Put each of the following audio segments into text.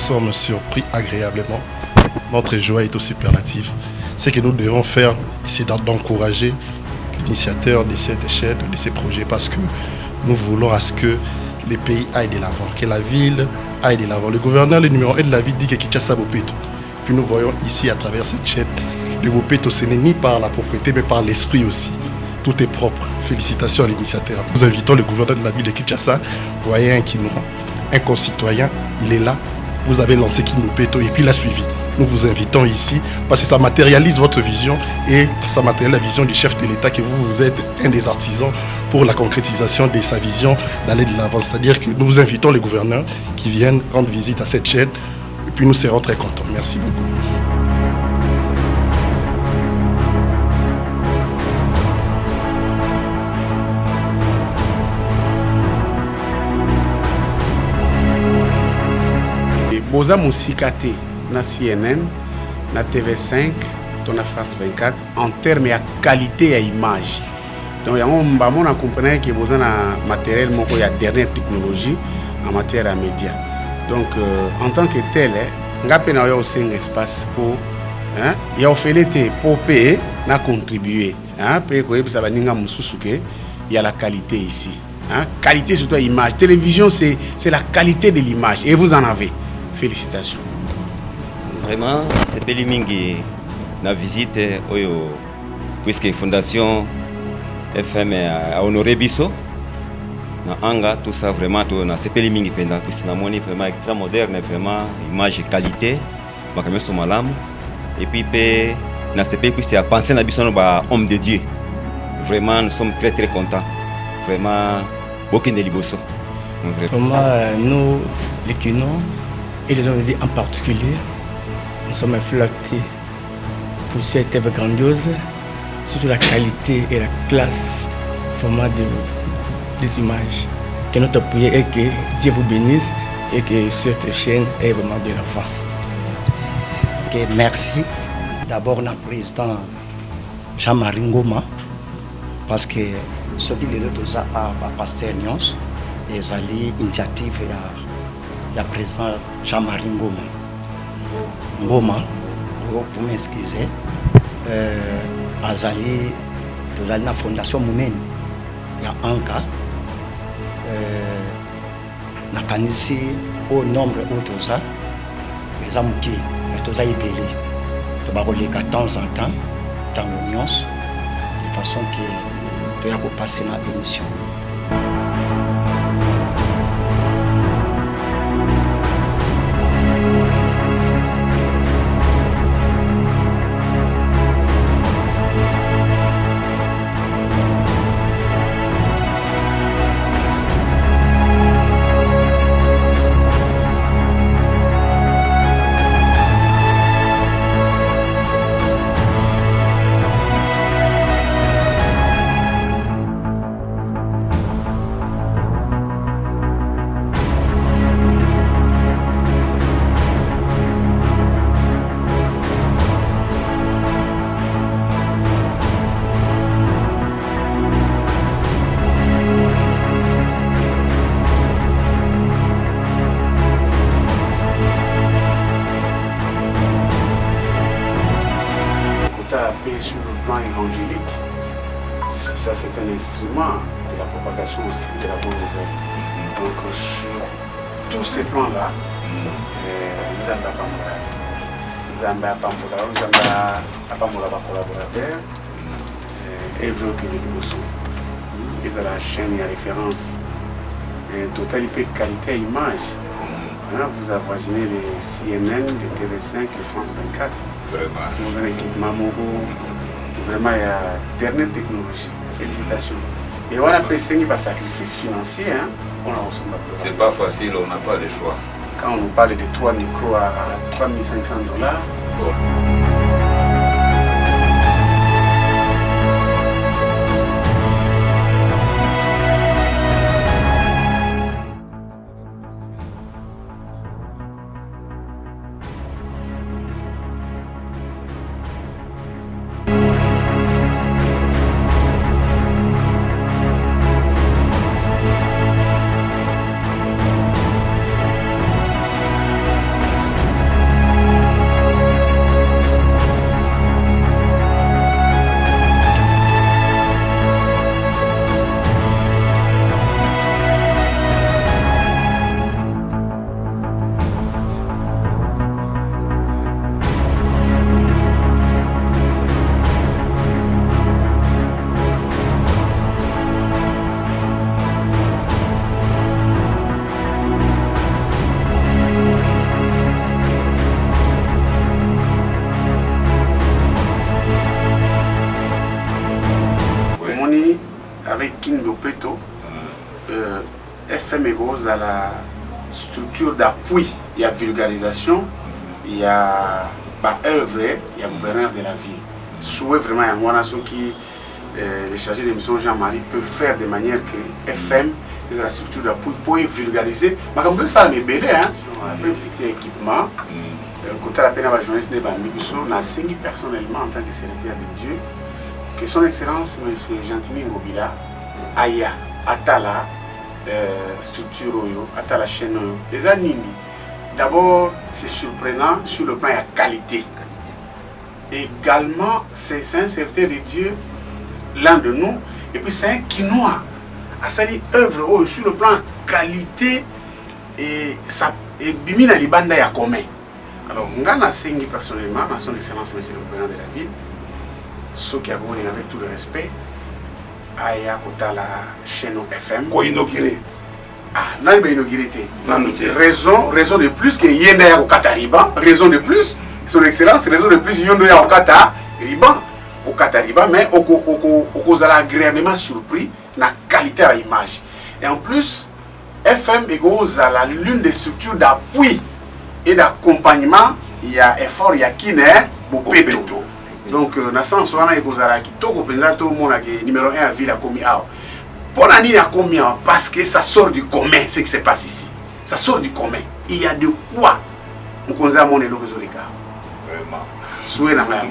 sommes surpris agréablement. Notre joie est au superlatif. Ce que nous devons faire, c'est d'encourager l'initiateur de cette chaîne, de ces projets, parce que nous voulons à ce que les pays aillent de l'avant, que la ville aille de l'avant. Le gouverneur, le numéro 1 de la ville, dit que Kinshasa Bopeto. Puis nous voyons ici, à travers cette chaîne, le Bopeto, ce n'est ni par la propriété, mais par l'esprit aussi. Tout est propre. Félicitations à l'initiateur. Nous invitons le gouverneur de la ville de Kinshasa. Vous voyez un Kinois, un concitoyen, il est là. Vous avez lancé Kinopeto et puis il a suivi. Nous vous invitons ici parce que ça matérialise votre vision et ça matérialise la vision du chef de l'État que vous êtes un des artisans pour la concrétisation de sa vision d'aller de l'avant. C'est-à-dire que nous vous invitons les gouverneurs qui viennent rendre visite à cette chaîne et puis nous serons très contents. Merci beaucoup. Boza Moussikate na CNN, na TV5, na France 24 en termes de qualité et image. Donc on a compris que boza na matériel moko ya dernière technologie en matière de médias. Donc en tant que tel, ngape na yo aussi un espace pour il y a fait pour payer na contribuer payer ko ça va ninga mususuke il y a la qualité ici. Qualité surtout image. Télévision c'est la qualité de l'image et vous en avez. Félicitations. Vraiment, c'est belle mingi na visite oyo puisque fondation FM a honoré biso na anga tout ça vraiment tout na c'est belle mingi penda puisque na moni vraiment extra moderne vraiment image qualité makamyo so malamu et puis pe na c'est belle puisque a pensé na biso ba homme de Dieu. Vraiment nous sommes très très contents. Vraiment beaucoup de liboso. Vraiment nous les Kinois et les hommes en particulier, nous sommes flattés pour cette œuvre grandiose, surtout la qualité et la classe vraiment des images. Que notre prière est que Dieu vous bénisse et que cette chaîne est vraiment de l'avant. Okay, merci d'abord au président Jean-Marie Ngoma parce que ce qui est là à Pasteur Nyons et Zali initiative la président Jean-Marie Ngoma, vous m'excusez, Azali, la fondation Moumen, il y a un cas, na kanisi au nombre de ça, les amis qui sont payés, de temps en temps, dans l'union, de façon que tu as passer dans l'émission. Sur le plan évangélique, ça c'est un instrument de la propagation aussi de la bonne nouvelle. Donc sur tous ces plans-là, nous avons collaborateurs et veut que les leçons. Ils ont la chaîne et la référence. Total qualité et image. Vous avoisinez les CNN, les TV5, les France 24. Parce que vous avez un équipement vraiment il y a dernière technologie. Félicitations. Et voilà, c'est un sacrifice financier. C'est pas facile, on n'a pas le choix. Quand on nous parle de 3 micros à 3500 $. Bon. FM est à la structure d'appui, il y a vulgarisation, il y a œuvre, il y a gouverneur de la ville. Souhait vraiment, il y a ceux qui, les chargés d'émission Jean-Marie peuvent faire de manière que FM est la structure d'appui pour vulgariser. Mais comme ça, c'est belé, hein. On peut visiter l'équipement. Côté la peine à la journaliste de Bambi, on a signé personnellement en tant que secrétaire de Dieu que son excellence, M. Gentini Ngobila, Aya, Atala, structure Oyo, Atala chaîne Oyo. Les années, d'abord, c'est surprenant sur le plan de la qualité. Également, c'est un serviteur de Dieu, l'un de nous, et puis c'est un Quinois. À sa œuvre sur le plan de qualité, et ça, et Bimina Libanda ya commun. Alors, on a signé personnellement, dans son excellence, monsieur le gouverneur de la ville, ceux qui ont avec tout le respect, Aya Kota la chaîne FM. Quoi inauguré? Ah, là, il va inaugurer. Raison de plus que Yenda ya Katariba, raison de plus, son excellence, raison de plus, Yondo ya Katariba, au Katariba, mais au agréablement surpris la qualité de l'image. Et en plus, FM est l'une des structures d'appui et d'accompagnement. Il y a effort, il y a Kine, Bopeto. Donc, dans le sens où on a tout le monde numéro 1 à ville à Comia. Pour l'année à Comia, parce que ça sort du commun, ce qui se passe ici. Ça sort du commun. Il y a de quoi on connaît mon élo réseau les gars. Vraiment. Souhait la main.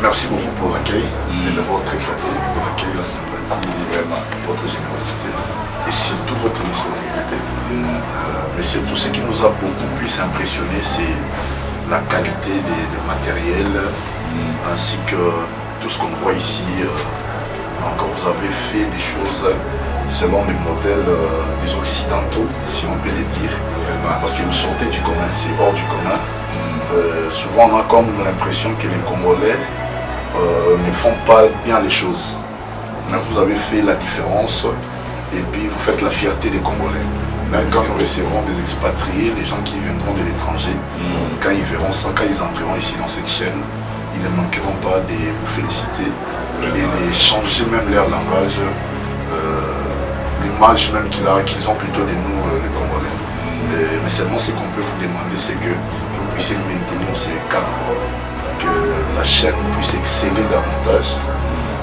Merci beaucoup pour l'accueil. Et d'abord très flatté pour l'accueil, la sympathie, vraiment votre générosité et surtout votre disponibilité. Mais surtout ce qui nous a beaucoup plus impressionné, c'est la qualité des matériels ainsi que tout ce qu'on voit ici. Donc vous avez fait des choses selon les modèles des occidentaux, si on peut les dire, parce que vous sortez du commun, c'est hors du commun. Souvent on a comme l'impression que les Congolais ne font pas bien les choses. Mais vous avez fait la différence et puis vous faites la fierté des Congolais. Même quand nous recevrons des expatriés, les gens qui viendront de l'étranger, quand ils verront ça, quand ils entreront ici dans cette chaîne, ils ne manqueront pas de vous féliciter et de changer même leur langage, l'image même qu'ils ont plutôt de nous, les Congolais. Mais seulement ce qu'on peut vous demander, c'est que vous puissiez maintenir ces cadres, que la chaîne puisse exceller davantage,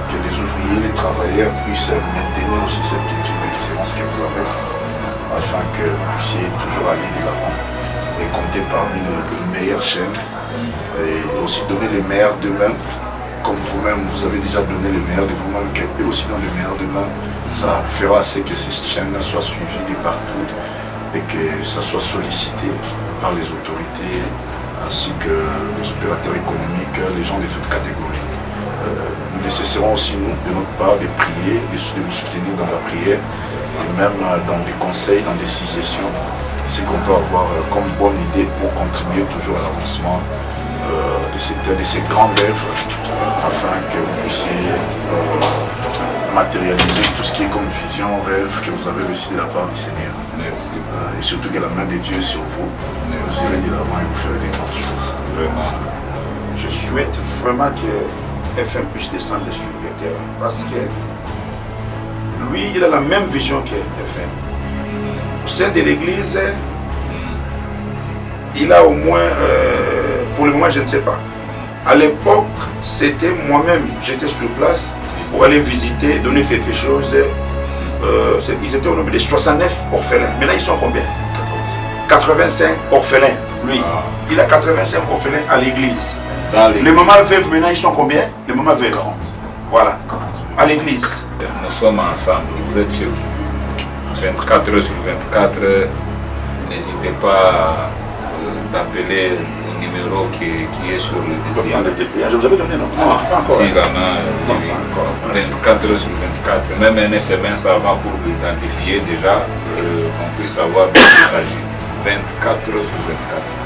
que les ouvriers, les travailleurs puissent maintenir aussi cette culture d'excellence que vous avez, afin que vous puissiez toujours aller de l'avant et compter parmi les meilleures chaînes et aussi donner les meilleurs d'eux-mêmes, comme vous-même vous avez déjà donné le meilleur de vous-même, et aussi dans le meilleur d'eux-mêmes. Ça fera assez que ces chaînes soient suivies de partout et que ça soit sollicité par les autorités ainsi que les opérateurs économiques, les gens de toutes catégories. Nous nécessiterons aussi, nous, de notre part, de prier, de vous soutenir dans la prière, et même dans des conseils, dans des suggestions, ce qu'on peut avoir comme bonne idée pour contribuer toujours à l'avancement de ces grandes œuvres, afin que vous puissiez matérialiser tout ce qui est comme vision, rêve que vous avez reçu de la part du Seigneur. Merci. Et surtout que la main de Dieu est sur vous. Vous irez de l'avant et vous ferez des grandes choses. Vraiment. Je souhaite vraiment que FM puisse descendre sur le terrain parce que lui, il a la même vision que FM. Au sein de l'église, il a au moins, pour le moment, je ne sais pas. À l'époque, c'était moi-même, j'étais sur place pour aller visiter, donner quelque chose. Ils étaient au nombre de 69 orphelins. Maintenant, ils sont combien? 85 orphelins. Lui, il a 85 orphelins à l'église. Les mamans veuves, maintenant, ils sont combien? Les mamans veuves. 40. Voilà, à l'église. Nous sommes ensemble, vous êtes chez vous. 24 heures sur 24, n'hésitez pas d'appeler numéro qui est sur le dépliant. Je vous avais donné, non? Non, pas encore. S'il y en a, 24 heures sur 24. Même un SMS avant pour l'identifier déjà, qu'on puisse savoir de qui il s'agit. 24 heures sur 24.